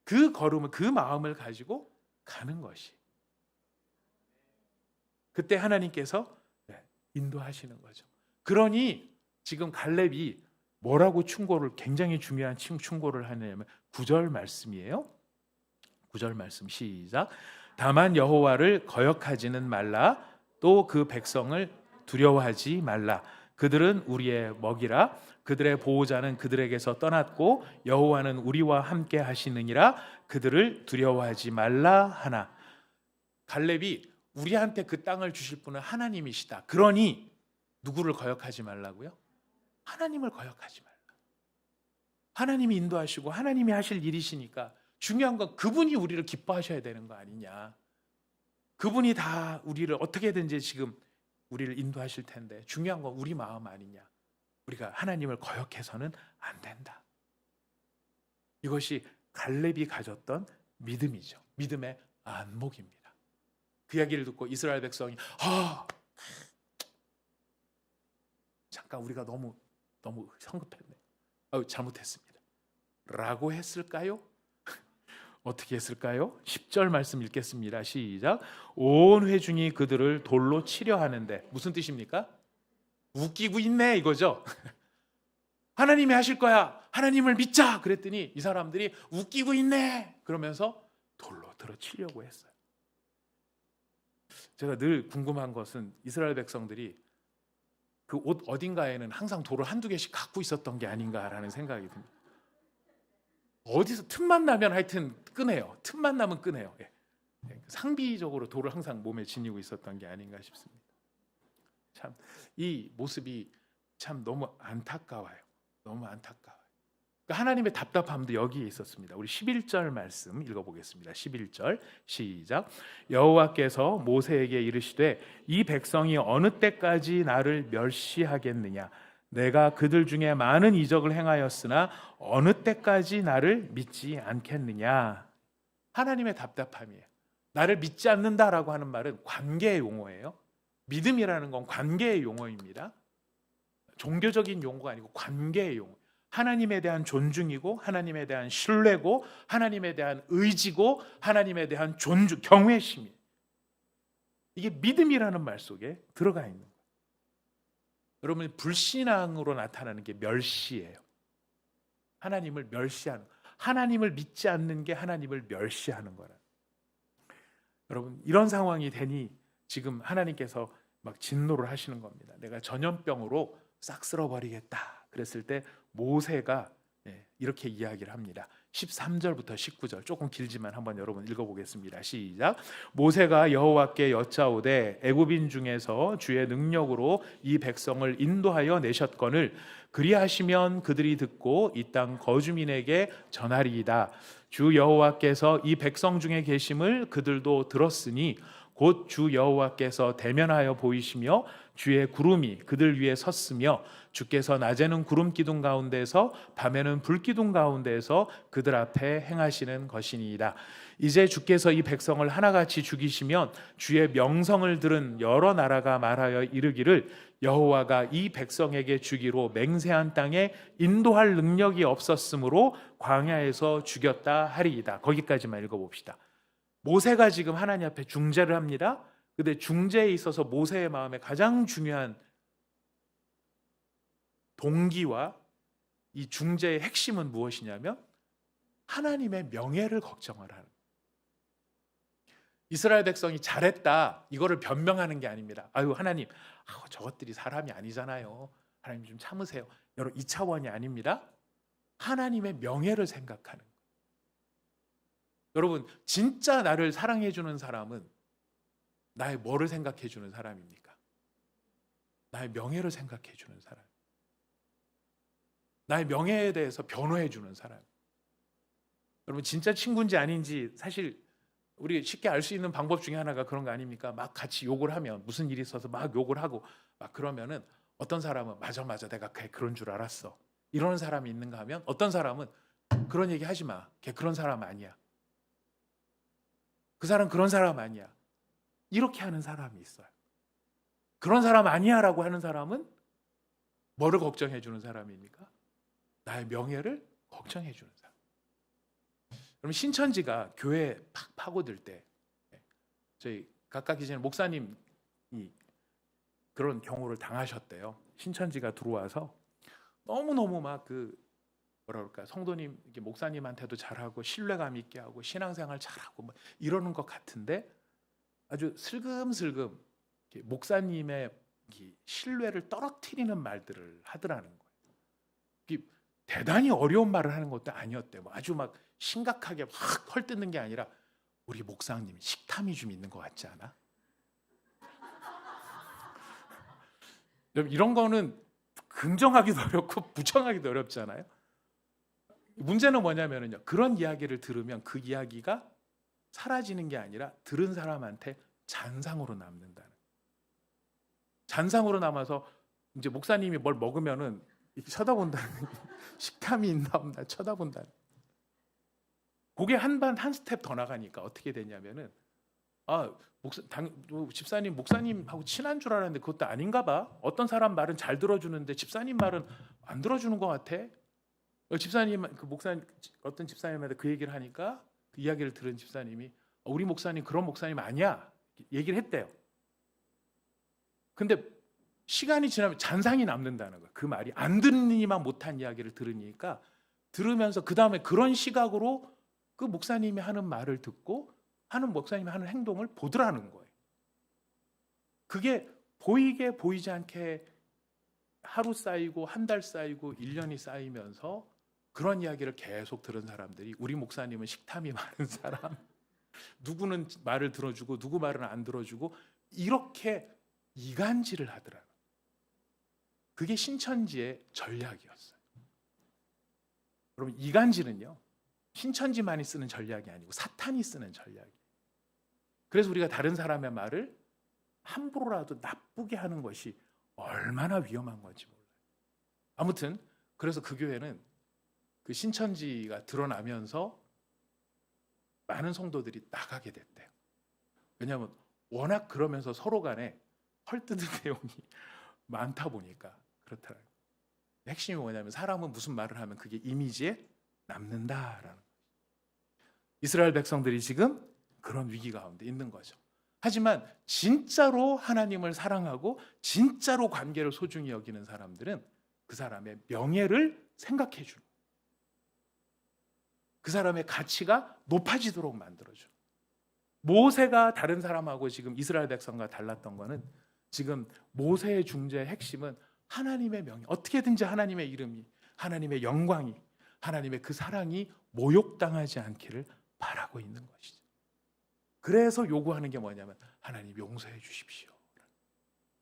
그 걸음을, 그 마음을 가지고 가는 것이, 그때 하나님께서 인도하시는 거죠. 그러니 지금 갈렙이 뭐라고 충고를, 굉장히 중요한 충고를 하냐면 9절 말씀이에요. 9절 말씀 시작. 다만 여호와를 거역하지는 말라. 또 그 백성을 두려워하지 말라. 그들은 우리의 먹이라. 그들의 보호자는 그들에게서 떠났고 여호와는 우리와 함께 하시느니라. 그들을 두려워하지 말라 하나. 갈렙이 우리한테 그 땅을 주실 분은 하나님이시다. 그러니 누구를 거역하지 말라고요? 하나님을 거역하지 말라. 하나님이 인도하시고 하나님이 하실 일이시니까 중요한 건 그분이 우리를 기뻐하셔야 되는 거 아니냐. 그분이 다 우리를 어떻게든지 지금 우리를 인도하실 텐데 중요한 건 우리 마음 아니냐. 우리가 하나님을 거역해서는 안 된다. 이것이 갈렙이 가졌던 믿음이죠. 믿음의 안목입니다. 그 이야기를 듣고 이스라엘 백성이 잠깐 우리가 너무 성급했네. 잘못했습니다. 라고 했을까요? 어떻게 했을까요? 10절 말씀 읽겠습니다. 시작. 온 회중이 그들을 돌로 치려 하는데, 무슨 뜻입니까? 웃기고 있네 이거죠. 하나님이 하실 거야, 하나님을 믿자 그랬더니 이 사람들이 웃기고 있네 그러면서 돌로 들어 치려고 했어요. 제가 늘 궁금한 것은 이스라엘 백성들이 그 옷 어딘가에는 항상 돌을 한두 개씩 갖고 있었던 게 아닌가라는 생각이 듭니다. 어디서 틈만 나면 하여튼 꺼내요. 틈만 나면 꺼내요. 예. 상비적으로 돌을 항상 몸에 지니고 있었던 게 아닌가 싶습니다. 참 이 모습이 참 너무 안타까워요. 너무 안타까워요. 그러니까 하나님의 답답함도 여기에 있었습니다. 우리 11절 말씀 읽어보겠습니다. 11절 시작. 여호와께서 모세에게 이르시되 이 백성이 어느 때까지 나를 멸시하겠느냐. 내가 그들 중에 많은 이적을 행하였으나 어느 때까지 나를 믿지 않겠느냐. 하나님의 답답함이에요. 나를 믿지 않는다라고 하는 말은 관계의 용어예요. 믿음이라는 건 관계의 용어입니다. 종교적인 용어가 아니고 관계의 용어. 하나님에 대한 존중이고 하나님에 대한 신뢰고 하나님에 대한 의지고 하나님에 대한 존중, 경외심이, 이게 믿음이라는 말 속에 들어가 있는 거예요. 여러분, 불신앙으로 나타나는 게 멸시예요. 하나님을 멸시하는, 하나님을 믿지 않는 게 하나님을 멸시하는 거라. 여러분, 이런 상황이 되니 지금 하나님께서 막 진노를 하시는 겁니다. 내가 전염병으로 싹 쓸어버리겠다 그랬을 때 모세가 이렇게 이야기를 합니다. 13절부터 19절 조금 길지만 한번 여러분 읽어보겠습니다. 시작. 모세가 여호와께 여짜오되 애굽인 중에서 주의 능력으로 이 백성을 인도하여 내셨거늘 그리하시면 그들이 듣고 이 땅 거주민에게 전하리이다. 주 여호와께서 이 백성 중에 계심을 그들도 들었으니 곧 주 여호와께서 대면하여 보이시며 주의 구름이 그들 위에 섰으며 주께서 낮에는 구름 기둥 가운데서 밤에는 불 기둥 가운데서 그들 앞에 행하시는 것이니이다. 이제 주께서 이 백성을 하나같이 죽이시면 주의 명성을 들은 여러 나라가 말하여 이르기를 여호와가 이 백성에게 주기로 맹세한 땅에 인도할 능력이 없었으므로 광야에서 죽였다 하리이다. 거기까지만 읽어봅시다. 모세가 지금 하나님 앞에 중재를 합니다. 근데 중재에 있어서 모세의 마음에 가장 중요한 동기와 이 중재의 핵심은 무엇이냐면 하나님의 명예를 걱정을 하는. 이스라엘 백성이 잘했다 이거를 변명하는 게 아닙니다. 아유 하나님, 저것들이 사람이 아니잖아요. 하나님 좀 참으세요. 여러분, 이 차원이 아닙니다. 하나님의 명예를 생각하는. 여러분, 진짜 나를 사랑해 주는 사람은 나의 뭐를 생각해 주는 사람입니까? 나의 명예를 생각해 주는 사람. 나의 명예에 대해서 변호해 주는 사람. 여러분, 진짜 친구인지 아닌지 사실 우리 쉽게 알 수 있는 방법 중에 하나가 그런 거 아닙니까? 막 같이 욕을 하면, 무슨 일이 있어서 막 욕을 하고 막 그러면은 어떤 사람은 맞아 내가 걔 그런 줄 알았어 이러는 사람이 있는가 하면, 어떤 사람은 그런 얘기 하지 마, 걔 그런 사람 아니야, 그 사람 그런 사람 아니야, 이렇게 하는 사람이 있어요. 그런 사람 아니야 라고 하는 사람은 뭐를 걱정해 주는 사람입니까? 나의 명예를 걱정해 주는 사람. 그럼 신천지가 교회 팍 파고들 때 저희 각각 계시는 목사님이 그런 경우를 당하셨대요. 신천지가 들어와서 너무너무 막 뭐라 그럴까, 성도님, 목사님한테도 잘하고 신뢰감 있게 하고 신앙생활 잘하고 뭐 이러는 것 같은데 아주 슬금슬금 목사님의 신뢰를 떨어뜨리는 말들을 하더라는 거예요. 대단히 어려운 말을 하는 것도 아니었대요. 아주 막 심각하게 확 헐뜯는 게 아니라, 우리 목사님 식탐이 좀 있는 것 같지 않아? 이런 거는 긍정하기도 어렵고 부정하기도 어렵잖아요. 문제는 뭐냐면요, 그런 이야기를 들으면 그 이야기가 사라지는 게 아니라 들은 사람한테 잔상으로 남는다는. 잔상으로 남아서 이제 목사님이 뭘 먹으면은 이렇게 쳐다본다는, 식탐이 있나 없나 쳐다본다는. 그게 한 스텝 더 나가니까 어떻게 되냐면은, 집사님 목사님하고 친한 줄 알았는데 그것도 아닌가 봐. 어떤 사람 말은 잘 들어주는데 집사님 말은 안 들어주는 것 같아. 집사님, 그 목사님, 어떤 집사님한테 그 얘기를 하니까 그 이야기를 들은 집사님이 우리 목사님 그런 목사님 아니야 얘기를 했대요. 근데 시간이 지나면 잔상이 남는다는 거예요. 그 말이 안 듣니만 못한 이야기를 들으니까 들으면서 그 다음에 그런 시각으로 그 목사님이 하는 말을 듣고 하는 목사님이 하는 행동을 보더라는 거예요. 그게 보이게 보이지 않게 하루 쌓이고 한 달 쌓이고 1년이 쌓이면서 그런 이야기를 계속 들은 사람들이 우리 목사님은 식탐이 많은 사람, 누구는 말을 들어주고 누구 말은 안 들어주고 이렇게 이간질을 하더라고요. 그게 신천지의 전략이었어요. 여러분, 이간질은요 신천지만이 쓰는 전략이 아니고 사탄이 쓰는 전략이에요. 그래서 우리가 다른 사람의 말을 함부로라도 나쁘게 하는 것이 얼마나 위험한 건지 몰라요. 아무튼 그래서 그 교회는 그 신천지가 드러나면서 많은 성도들이 나가게 됐대요. 왜냐하면 워낙 그러면서 서로 간에 헐뜯은 내용이 많다 보니까 그렇더라고요. 핵심이 뭐냐면 사람은 무슨 말을 하면 그게 이미지에 남는다라는 거예요. 이스라엘 백성들이 지금 그런 위기 가운데 있는 거죠. 하지만 진짜로 하나님을 사랑하고 진짜로 관계를 소중히 여기는 사람들은 그 사람의 명예를 생각해 주는, 그 사람의 가치가 높아지도록 만들어줘. 모세가 다른 사람하고 지금 이스라엘 백성과 달랐던 거는 지금 모세의 중재의 핵심은 하나님의 명예, 어떻게든지 하나님의 이름이, 하나님의 영광이, 하나님의 그 사랑이 모욕당하지 않기를 바라고 있는 것이죠. 그래서 요구하는 게 뭐냐면 하나님 용서해 주십시오.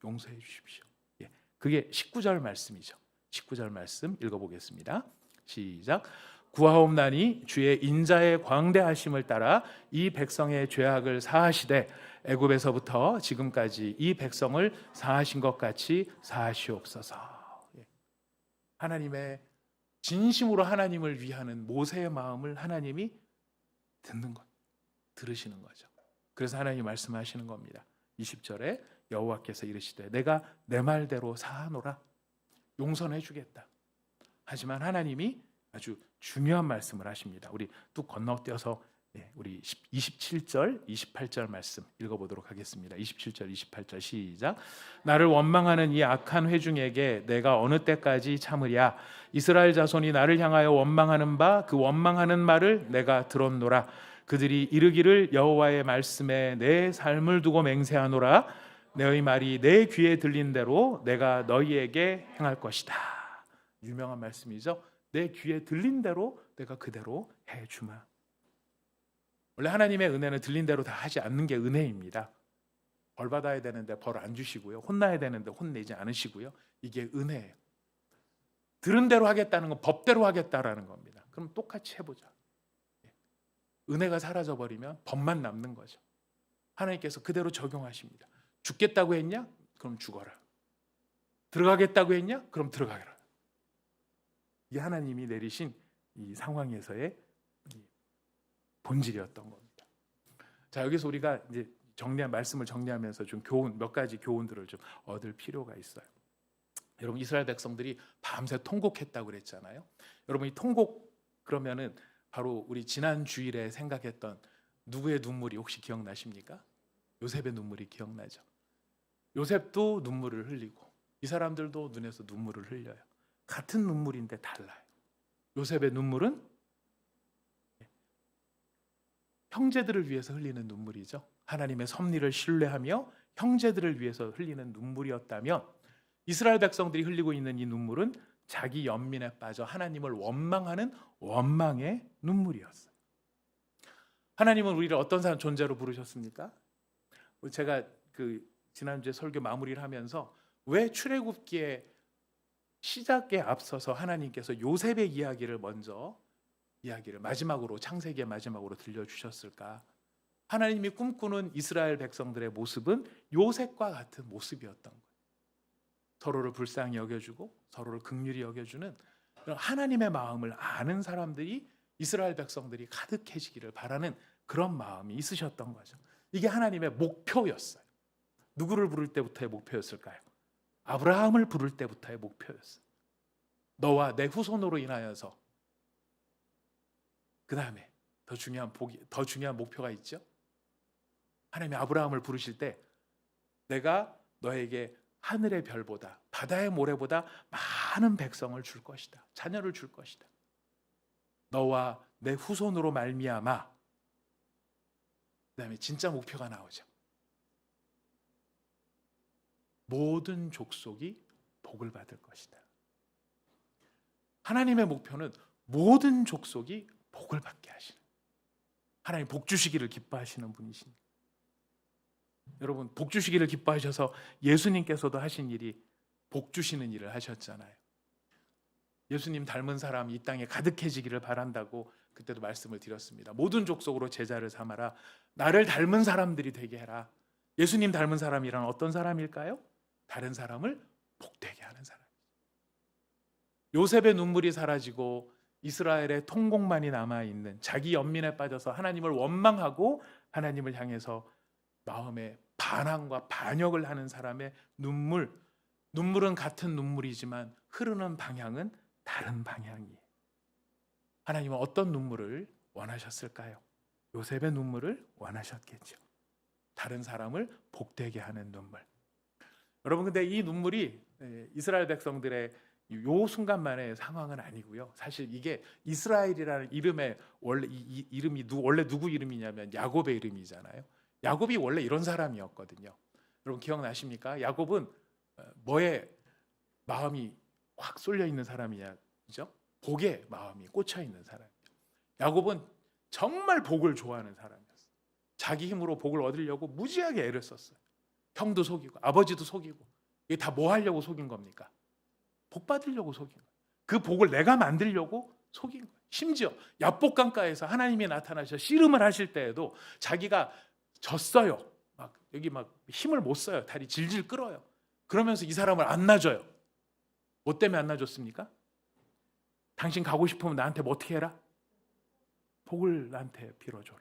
용서해 주십시오. 예, 그게 19절 말씀이죠. 19절 말씀 읽어보겠습니다. 시작. 구하옵나니 주의 인자의 광대하심을 따라 이 백성의 죄악을 사하시되 애굽에서부터 지금까지 이 백성을 사하신 것 같이 사하시옵소서. 예. 하나님의 진심으로 하나님을 위하는 모세의 마음을 하나님이 듣는 것, 들으시는 거죠. 그래서 하나님이 말씀하시는 겁니다. 20절에 여호와께서 이르시되 내가 내 말대로 사하노라. 용서해 주겠다. 하지만 하나님이 아주 중요한 말씀을 하십니다. 우리 뚝 건너뛰어서 우리 27절, 28절 말씀 읽어보도록 하겠습니다. 27절, 28절 시작. 나를 원망하는 이 악한 회중에게 내가 어느 때까지 참으랴. 이스라엘 자손이 나를 향하여 원망하는 바 그 원망하는 말을 내가 들었노라. 그들이 이르기를 여호와의 말씀에 내 삶을 두고 맹세하노라. 너희 말이 내 귀에 들린 대로 내가 너희에게 행할 것이다. 유명한 말씀이죠. 내 귀에 들린 대로 내가 그대로 해주마. 원래 하나님의 은혜는 들린 대로 다 하지 않는 게 은혜입니다. 벌 받아야 되는데 벌 안 주시고요. 혼나야 되는데 혼내지 않으시고요. 이게 은혜예요. 들은 대로 하겠다는 건 법대로 하겠다라는 겁니다. 그럼 똑같이 해보자. 은혜가 사라져버리면 법만 남는 거죠. 하나님께서 그대로 적용하십니다. 죽겠다고 했냐? 그럼 죽어라. 들어가겠다고 했냐? 그럼 들어가라. 이게 하나님이 내리신 이 상황에서의 본질이었던 겁니다. 자, 여기서 우리가 이제 말씀을 정리하면서 좀 몇 가지 교훈들을 좀 얻을 필요가 있어요. 여러분, 이스라엘 백성들이 밤새 통곡했다고 그랬잖아요. 여러분, 이 통곡 그러면은 바로 우리 지난 주일에 생각했던 누구의 눈물이 혹시 기억나십니까? 요셉의 눈물이 기억나죠. 요셉도 눈물을 흘리고 이 사람들도 눈에서 눈물을 흘려요. 같은 눈물인데 달라요. 요셉의 눈물은 형제들을 위해서 흘리는 눈물이죠. 하나님의 섭리를 신뢰하며 형제들을 위해서 흘리는 눈물이었다면 이스라엘 백성들이 흘리고 있는 이 눈물은 자기 연민에 빠져 하나님을 원망하는 원망의 눈물이었어요. 하나님은 우리를 어떤 사람 존재로 부르셨습니까? 제가 지난주에 설교 마무리를 하면서 왜 출애굽기의 시작에 앞서서 하나님께서 요셉의 이야기를 마지막으로 창세기의 마지막으로 들려주셨을까? 하나님이 꿈꾸는 이스라엘 백성들의 모습은 요셉과 같은 모습이었던 거예요. 서로를 불쌍히 여겨주고 서로를 긍휼히 여겨주는 하나님의 마음을 아는 사람들이 이스라엘 백성들이 가득해지기를 바라는 그런 마음이 있으셨던 거죠. 이게 하나님의 목표였어요. 누구를 부를 때부터의 목표였을까요? 아브라함을 부를 때부터의 목표였어요. 너와 내 후손으로 인하여서 그 다음에 더 중요한 목표가 있죠. 하나님이 아브라함을 부르실 때 내가 너에게 하늘의 별보다 바다의 모래보다 많은 백성을 줄 것이다. 자녀를 줄 것이다. 너와 내 후손으로 말미암아. 그다음에 진짜 목표가 나오죠. 모든 족속이 복을 받을 것이다. 하나님의 목표는 모든 족속이 복을 받게 하시는, 하나님 복 주시기를 기뻐하시는 분이십니다. 여러분, 복 주시기를 기뻐하셔서 예수님께서도 하신 일이 복 주시는 일을 하셨잖아요. 예수님 닮은 사람이 이 땅에 가득해지기를 바란다고 그때도 말씀을 드렸습니다. 모든 족속으로 제자를 삼아라. 나를 닮은 사람들이 되게 해라. 예수님 닮은 사람이란 어떤 사람일까요? 다른 사람을 복되게 하는 사람. 요셉의 눈물이 사라지고 이스라엘의 통곡만이 남아있는, 자기 연민에 빠져서 하나님을 원망하고 하나님을 향해서 마음에 반항과 반역을 하는 사람의 눈물은 같은 눈물이지만 흐르는 방향은 다른 방향이에요. 하나님은 어떤 눈물을 원하셨을까요? 요셉의 눈물을 원하셨겠죠. 다른 사람을 복되게 하는 눈물. 여러분, 근데 이 눈물이 이스라엘 백성들의 요 순간만의 상황은 아니고요. 사실 이게 이스라엘이라는 이름의 원래 이름이 원래 누구 이름이냐면 야곱의 이름이잖아요. 야곱이 원래 이런 사람이었거든요. 여러분 기억나십니까? 야곱은 뭐에 마음이 확 쏠려 있는 사람이냐, 그죠? 복에 마음이 꽂혀 있는 사람이에요. 야곱은 정말 복을 좋아하는 사람이었어요. 자기 힘으로 복을 얻으려고 무지하게 애를 썼어요. 형도 속이고 아버지도 속이고. 이게 다 뭐 하려고 속인 겁니까? 복 받으려고 속인 거예요. 그 복을 내가 만들려고 속인 거예요. 심지어 야복강가에서 하나님이 나타나셔 씨름을 하실 때에도 자기가 졌어요. 여기 힘을 못 써요. 다리 질질 끌어요. 그러면서 이 사람을 안 놔줘요. 뭐 때문에 안 놔줬습니까? 당신 가고 싶으면 나한테 뭐 어떻게 해라? 복을 나한테 빌어줘라.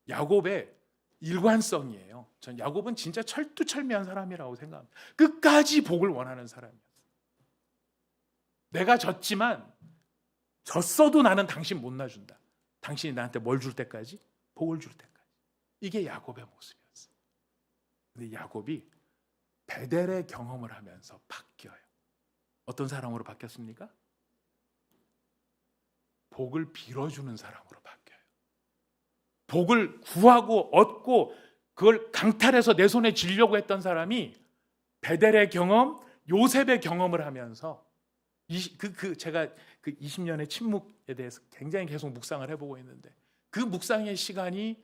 야곱의 일관성이에요. 전 야곱은 진짜 철두철미한 사람이라고 생각합니다. 끝까지 복을 원하는 사람이었어요. 내가 졌지만 졌어도 나는 당신 못 놔준다. 당신이 나한테 뭘 줄 때까지? 복을 줄 때까지. 이게 야곱의 모습이었어요. 근데 야곱이 베델의 경험을 하면서 바뀌어요. 어떤 사람으로 바뀌었습니까? 복을 빌어주는 사람으로 바뀌어요. 복을 구하고 얻고 그걸 강탈해서 내 손에 쥐려고 했던 사람이 베델의 경험, 요셉의 경험을 하면서 제가 그 20년의 침묵에 대해서 굉장히 계속 묵상을 해보고 있는데 그 묵상의 시간이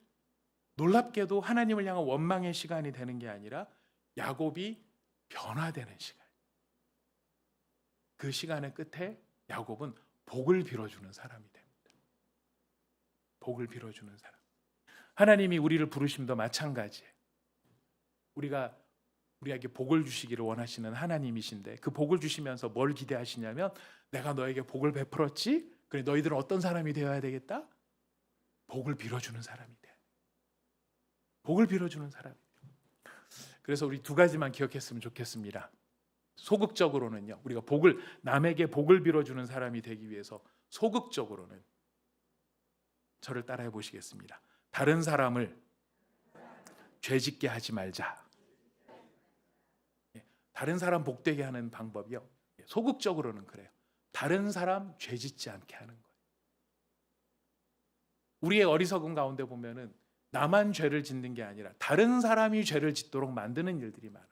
놀랍게도 하나님을 향한 원망의 시간이 되는 게 아니라 야곱이 변화되는 시간. 그 시간의 끝에 야곱은 복을 빌어주는 사람이 됩니다. 복을 빌어주는 사람. 하나님이 우리를 부르심도 마찬가지예요. 우리에게 복을 주시기를 원하시는 하나님이신데 그 복을 주시면서 뭘 기대하시냐면 내가 너에게 복을 베풀었지? 그래 너희들은 어떤 사람이 되어야 되겠다? 복을 빌어주는 사람이 돼. 복을 빌어주는 사람. 그래서 우리 두 가지만 기억했으면 좋겠습니다. 소극적으로는요. 우리가 남에게 복을 빌어주는 사람이 되기 위해서 소극적으로는 저를 따라해 보시겠습니다. 다른 사람을 죄짓게 하지 말자. 다른 사람 복되게 하는 방법이요. 소극적으로는 그래요. 다른 사람 죄짓지 않게 하는 거예요. 우리의 어리석은 가운데 보면은 나만 죄를 짓는 게 아니라 다른 사람이 죄를 짓도록 만드는 일들이 많아요.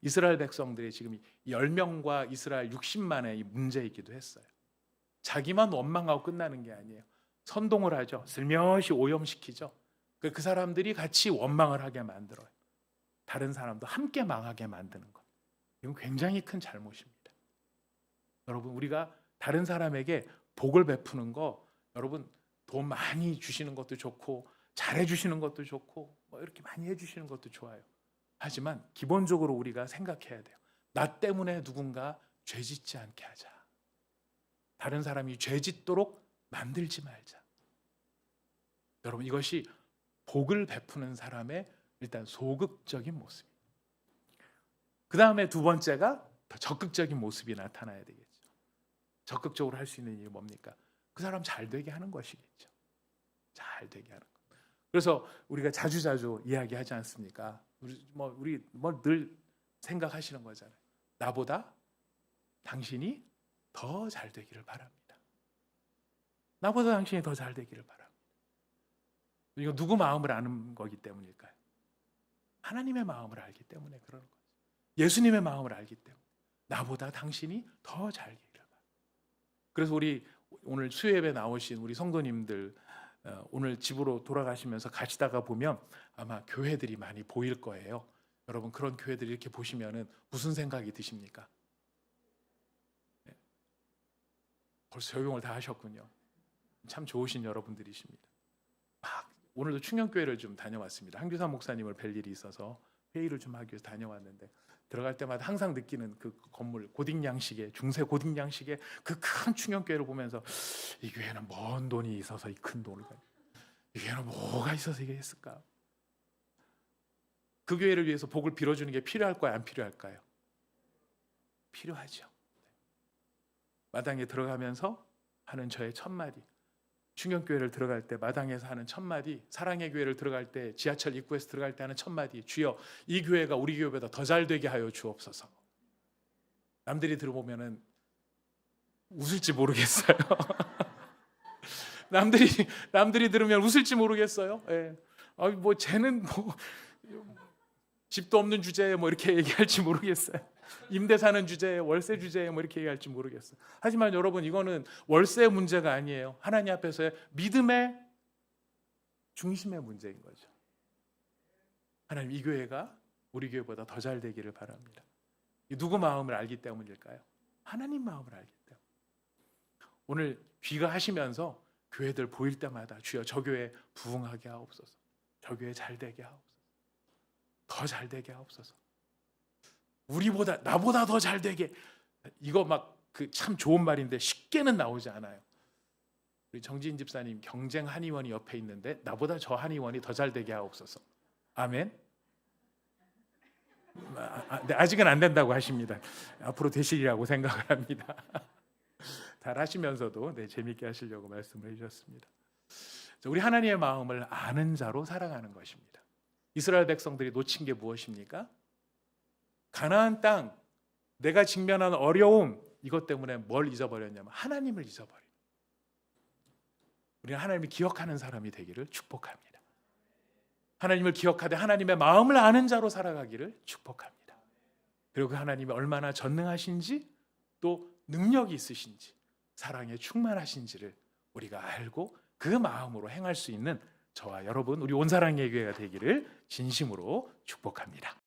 이스라엘 백성들이 지금 10명과 이스라엘 60만의 이 문제이기도 했어요. 자기만 원망하고 끝나는 게 아니에요. 선동을 하죠. 슬며시 오염시키죠. 그 사람들이 같이 원망을 하게 만들어요. 다른 사람도 함께 망하게 만드는 것. 이건 굉장히 큰 잘못입니다. 여러분, 우리가 다른 사람에게 복을 베푸는 거, 여러분 돈 많이 주시는 것도 좋고 잘해 주시는 것도 좋고 이렇게 많이 해주시는 것도 좋아요. 하지만 기본적으로 우리가 생각해야 돼요. 나 때문에 누군가 죄짓지 않게 하자. 다른 사람이 죄짓도록 만들지 말자. 여러분, 이것이 복을 베푸는 사람의 일단 소극적인 모습입니다. 그 다음에 두 번째가 더 적극적인 모습이 나타나야 되겠죠. 적극적으로 할 수 있는 일이 뭡니까? 그 사람 잘 되게 하는 것이겠죠. 잘 되게 하는 것. 그래서 우리가 자주자주 이야기하지 않습니까? 우리 늘 생각하시는 거잖아요. 나보다 당신이 더 잘 되기를 바랍니다. 나보다 당신이 더 잘 되기를 바랍니다. 이거 누구 마음을 아는 거기 때문일까요? 하나님의 마음을 알기 때문에 그러는 거죠. 예수님의 마음을 알기 때문에 나보다 당신이 더 잘 되기를 바랍니다. 그래서 우리 오늘 수요예배 나오신 우리 성도님들 오늘 집으로 돌아가시면서 가시다가 보면 아마 교회들이 많이 보일 거예요. 여러분 그런 교회들 이렇게 보시면은 무슨 생각이 드십니까? 네. 벌써 적용을 다 하셨군요. 참 좋으신 여러분들이십니다. 오늘도 충영교회를 좀 다녀왔습니다. 한규사 목사님을 뵐 일이 있어서 회의를 좀 하기 위해서 다녀왔는데 들어갈 때마다 항상 느끼는 그 건물 고딕양식의 중세 고딕양식의 그 큰 충영교회를 보면서 이 교회는 뭔 돈이 있어서 이 큰 돈을 이 교회는 뭐가 있어서 이게 했을까? 그 교회를 위해서 복을 빌어주는 게 필요할까요? 안 필요할까요? 필요하죠. 마당에 들어가면서 하는 저의 첫마디, 충영교회를 들어갈 때 마당에서 하는 첫마디, 사랑의 교회를 들어갈 때 지하철 입구에서 들어갈 때 하는 첫마디, 주여 이 교회가 우리 교회보다 더 잘 되게 하여 주옵소서. 남들이 들어보면은 웃을지 모르겠어요. 남들이 들으면 웃을지 모르겠어요. 예. 뭐 쟤는 뭐 집도 없는 주제에 뭐 이렇게 얘기할지 모르겠어요. 임대 사는 주제에 월세 주제에 뭐 이렇게 얘기할지 모르겠어요. 하지만 여러분 이거는 월세 문제가 아니에요. 하나님 앞에서의 믿음의 중심의 문제인 거죠. 하나님 이 교회가 우리 교회보다 더 잘 되기를 바랍니다. 누구 마음을 알기 때문일까요? 하나님 마음을 알기 때문에. 오늘 귀가하시면서 교회들 보일 때마다 주여 저 교회 부흥하게 하옵소서. 저 교회 잘 되게 하옵소서. 더 잘 되게 하옵소서. 우리보다 나보다 더 잘 되게. 이거 막 그 참 좋은 말인데 쉽게는 나오지 않아요. 우리 정지인 집사님 경쟁 한의원이 옆에 있는데 나보다 저 한의원이 더 잘 되게 하옵소서. 아멘. 네, 아직은 안 된다고 하십니다. 앞으로 되시리라고 생각을 합니다. 잘 하시면서도 재미있게 하시려고 말씀을 해주셨습니다. 우리 하나님의 마음을 아는 자로 살아가는 것입니다. 이스라엘 백성들이 놓친 게 무엇입니까? 가나안 땅, 내가 직면한 어려움, 이것 때문에 뭘 잊어버렸냐면 하나님을 잊어버린. 우리는 하나님을 기억하는 사람이 되기를 축복합니다. 하나님을 기억하되 하나님의 마음을 아는 자로 살아가기를 축복합니다. 그리고 그 하나님이 얼마나 전능하신지 또 능력이 있으신지 사랑에 충만하신지를 우리가 알고 그 마음으로 행할 수 있는 저와 여러분 우리 온사랑의 교회가 되기를 진심으로 축복합니다.